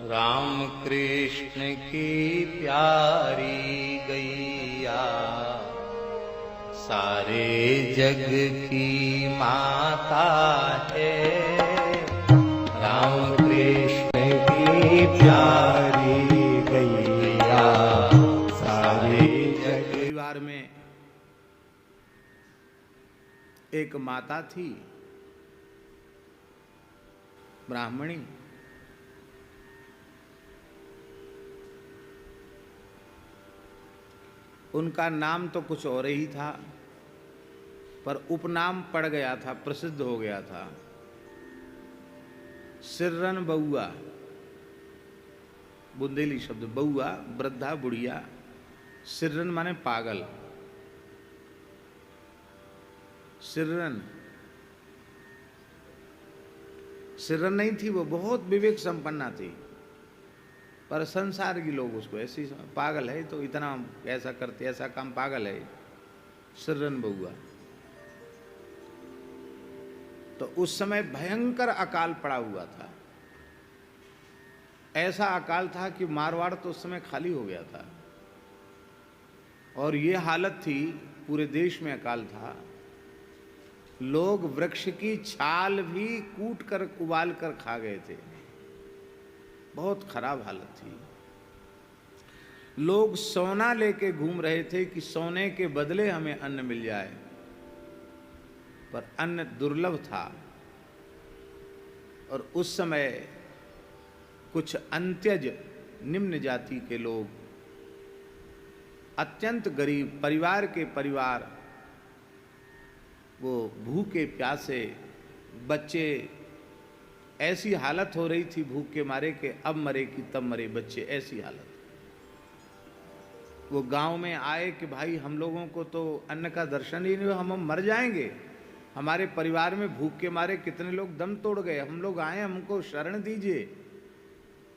राम कृष्ण की प्यारी गैया सारे जग की माता है। राम कृष्ण की प्यारी गैया सारे जग। परिवार में एक माता थी, ब्राह्मणी। उनका नाम तो कुछ और ही था, पर उपनाम पड़ गया था, प्रसिद्ध हो गया था, सिर्रन बउआ। बुंदेली शब्द बउआ, वृद्धा, बुढ़िया। सिर्रन माने पागल। सिर्रन सिर्रन नहीं थी वो, बहुत विवेक संपन्ना थी, पर संसार की लोग उसको ऐसी पागल है, तो इतना ऐसा करते, ऐसा काम, पागल है, सिर्रन बउआ। तो उस समय भयंकर अकाल पड़ा हुआ था। ऐसा अकाल था कि मारवाड़ तो उस समय खाली हो गया था, और ये हालत थी, पूरे देश में अकाल था। लोग वृक्ष की छाल भी कूट कर उबाल कर खा गए थे। बहुत खराब हालत थी। लोग सोना लेके घूम रहे थे कि सोने के बदले हमें अन्न मिल जाए, पर अन्न दुर्लभ था। और उस समय कुछ अंत्यज निम्न जाति के लोग, अत्यंत गरीब परिवार के परिवार, वो भूखे प्यासे बच्चे, ऐसी हालत हो रही थी भूख के मारे के अब मरे कि तब मरे बच्चे, ऐसी हालत। वो गांव में आए कि भाई हम लोगों को तो अन्न का दर्शन ही नहीं हुआ, हम मर जाएंगे, हमारे परिवार में भूख के मारे कितने लोग दम तोड़ गए, हम लोग आए, हमको शरण दीजिए।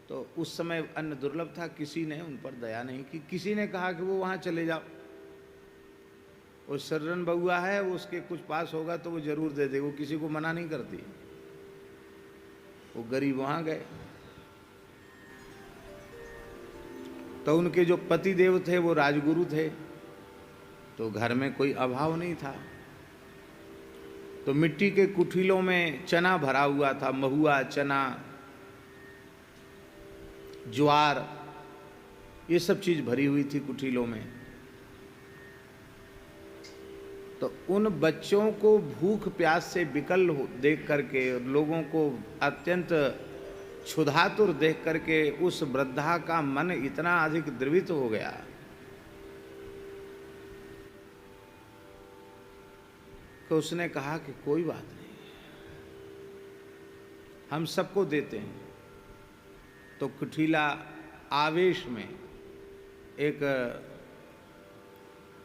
तो उस समय अन्न दुर्लभ था, किसी ने उन पर दया नहीं की। किसी ने कहा कि वो वहाँ चले जाओ, वो सिर्रन बउआ है, वो उसके कुछ पास होगा तो वो जरूर दे दे, वो किसी को मना नहीं करती। वो गरीब वहां गए, तो उनके जो पति देव थे वो राजगुरु थे, तो घर में कोई अभाव नहीं था। तो मिट्टी के कुठिलों में चना भरा हुआ था, महुआ, चना, ज्वार, ये सब चीज भरी हुई थी कुठिलों में। तो उन बच्चों को भूख प्यास से विकल देख करके, लोगों को अत्यंत क्षुधातुर देख करके उस वृद्धा का मन इतना अधिक द्रवित हो गया कि उसने कहा कि कोई बात नहीं, हम सबको देते हैं। तो कुठीला आवेश में एक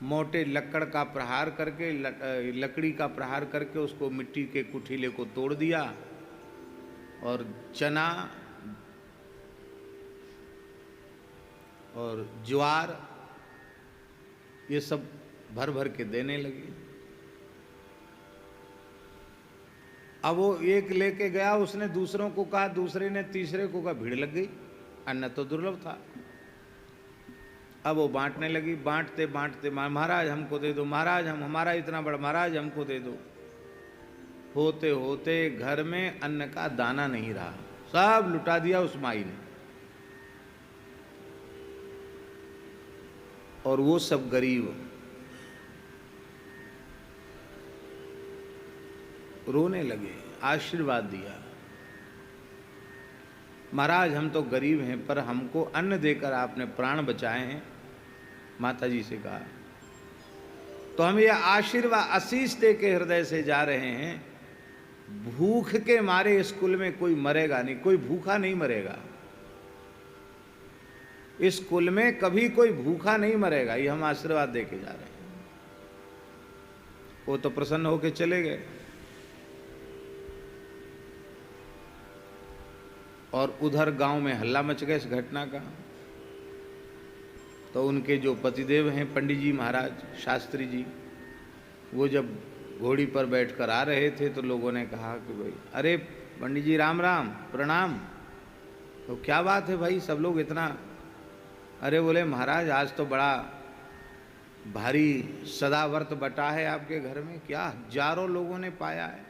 मोटे लकड़ का प्रहार करके, लकड़ी का प्रहार करके उसको मिट्टी के कुठीले को तोड़ दिया, और चना और ज्वार ये सब भर भर के देने लगी। अब वो एक लेके गया, उसने दूसरों को कहा, दूसरे ने तीसरे को कहा, भीड़ लग गई, अन्न तो दुर्लभ था। अब वो बांटने लगी, बांटते बांटते, महाराज हमको दे दो, महाराज हम, हमारा इतना बड़ा, महाराज हमको दे दो। होते होते घर में अन्न का दाना नहीं रहा, सब लुटा दिया उस माई ने। और वो सब गरीब रोने लगे, आशीर्वाद दिया, महाराज हम तो गरीब हैं, पर हमको अन्न देकर आपने प्राण बचाए हैं। माता जी से कहा, तो हम ये आशीर्वाद आशीष दे के हृदय से जा रहे हैं, भूख के मारे इस कुल में कोई मरेगा नहीं, कोई भूखा नहीं मरेगा, इस कुल में कभी कोई भूखा नहीं मरेगा, ये हम आशीर्वाद दे के जा रहे हैं। वो तो प्रसन्न होके चले गए। और उधर गांव में हल्ला मच गया इस घटना का। तो उनके जो पतिदेव हैं पंडित जी महाराज, शास्त्री जी, वो जब घोड़ी पर बैठकर आ रहे थे तो लोगों ने कहा कि भाई, अरे पंडित जी राम राम, प्रणाम। तो क्या बात है भाई, सब लोग इतना, अरे बोले महाराज आज तो बड़ा भारी सदाव्रत बटा है आपके घर में, क्या हजारों लोगों ने पाया है।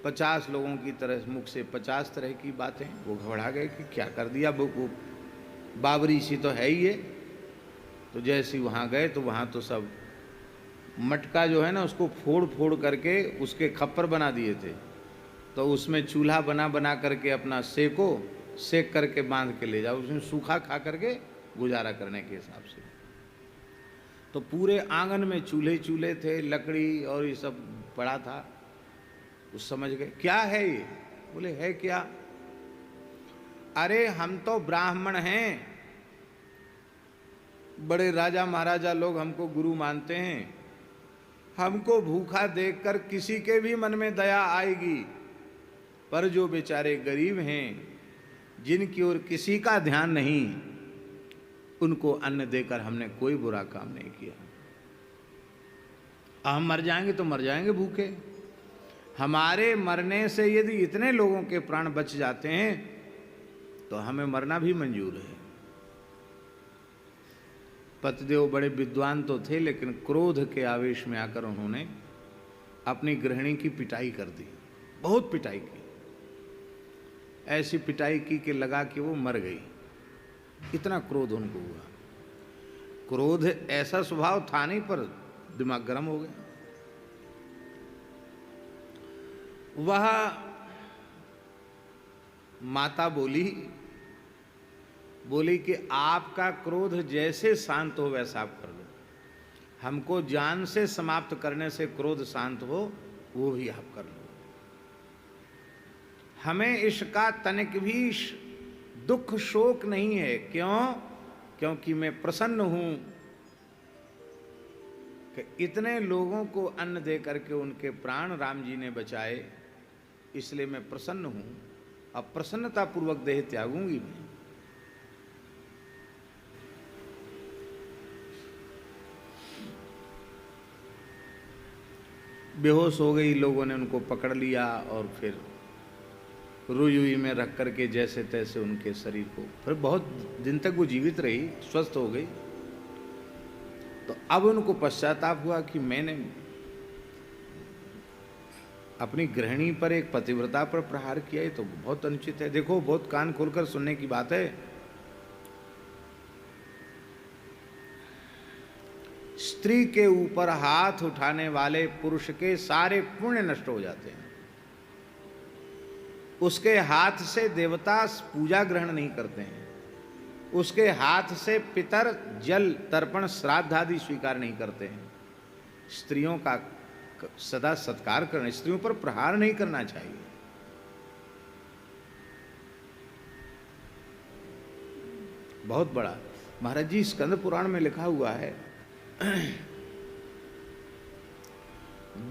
50 लोगों की तरह मुख से 50 तरह की बातें। वो घबरा गए कि क्या कर दिया, वो बाबरी सी तो है ही है। तो जैसे वहाँ गए तो वहाँ तो सब मटका जो है ना उसको फोड़ फोड़ करके उसके खप्पर बना दिए थे। तो उसमें चूल्हा बना बना करके अपना सेक करके बांध के ले जाओ, उसमें सूखा खा करके गुजारा करने के हिसाब से। तो पूरे आंगन में चूल्हे चूल्हे थे, लकड़ी और ये सब पड़ा था। उस समझ गए क्या है ये, बोले है क्या, अरे हम तो ब्राह्मण हैं, बड़े राजा महाराजा लोग हमको गुरु मानते हैं, हमको भूखा देखकर किसी के भी मन में दया आएगी, पर जो बेचारे गरीब हैं जिनकी ओर किसी का ध्यान नहीं, उनको अन्न देकर हमने कोई बुरा काम नहीं किया। हम मर जाएंगे तो मर जाएंगे भूखे, हमारे मरने से यदि इतने लोगों के प्राण बच जाते हैं तो हमें मरना भी मंजूर है। पतिदेव बड़े विद्वान तो थे, लेकिन क्रोध के आवेश में आकर उन्होंने अपनी गृहिणी की पिटाई कर दी, बहुत पिटाई की, ऐसी पिटाई की कि लगा कि वो मर गई, इतना क्रोध उनको हुआ। क्रोध ऐसा स्वभाव था नहीं, पर दिमाग गर्म हो गया। वह माता बोली कि आपका क्रोध जैसे शांत हो वैसा आप कर लो, हमको जान से समाप्त करने से क्रोध शांत हो वो भी आप कर लो, हमें इसका तनिक भी दुख शोक नहीं है। क्यों? क्योंकि मैं प्रसन्न हूं कि इतने लोगों को अन्न दे करके उनके प्राण राम जी ने बचाए, इसलिए मैं प्रसन्न हूं, अब प्रसन्नता पूर्वक देह त्यागूंगी मैं। बेहोश हो गई, लोगों ने उनको पकड़ लिया और फिर रुई में रख करके जैसे तैसे उनके शरीर को, फिर बहुत दिन तक वो जीवित रही, स्वस्थ हो गई। तो अब उनको पश्चाताप हुआ कि मैंने अपनी गृहिणी पर, एक पतिव्रता पर प्रहार किया, ये तो बहुत अनुचित है। देखो बहुत कान खोलकर सुनने की बात है। स्त्री के ऊपर हाथ उठाने वाले पुरुष के सारे पुण्य नष्ट हो जाते हैं, उसके हाथ से देवता पूजा ग्रहण नहीं करते हैं, उसके हाथ से पितर जल तर्पण श्राद्ध आदि स्वीकार नहीं करते हैं। स्त्रियों का सदा सत्कार करना, स्त्रियों पर प्रहार नहीं करना चाहिए। बहुत बड़ा महाराज जी स्कंद पुराण में लिखा हुआ है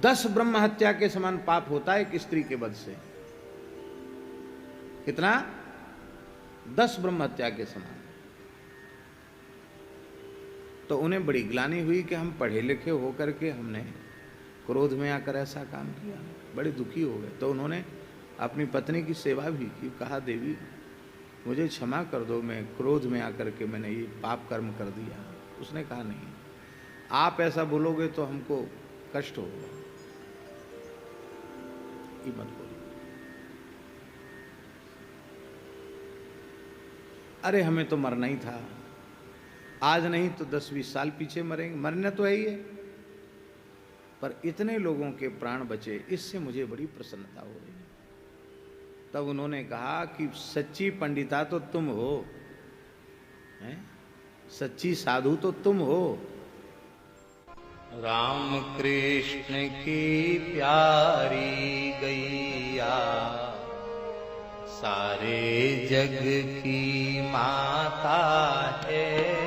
10 ब्रह्म हत्या के समान पाप होता है एक स्त्री के वध से। कितना? 10 ब्रह्म हत्या के समान। तो उन्हें बड़ी ग्लानि हुई कि हम पढ़े लिखे होकर के हमने क्रोध में आकर ऐसा काम किया, बड़े दुखी हो गए। तो उन्होंने अपनी पत्नी की सेवा भी की, कहा देवी मुझे क्षमा कर दो, मैं क्रोध में आकर के मैंने ये पाप कर्म कर दिया। उसने कहा नहीं, आप ऐसा बोलोगे तो हमको कष्ट होगा, ये मत बोलो। अरे हमें तो मरना ही था, आज नहीं तो 10-20 साल पीछे मरेंगे, मरना तो है ही है, पर इतने लोगों के प्राण बचे, इससे मुझे बड़ी प्रसन्नता हो रही है। तब उन्होंने कहा कि सच्ची पंडिता तो तुम हो, हैं? सच्ची साधु तो तुम हो। राम कृष्ण की प्यारी गैया सारे जग की माता है।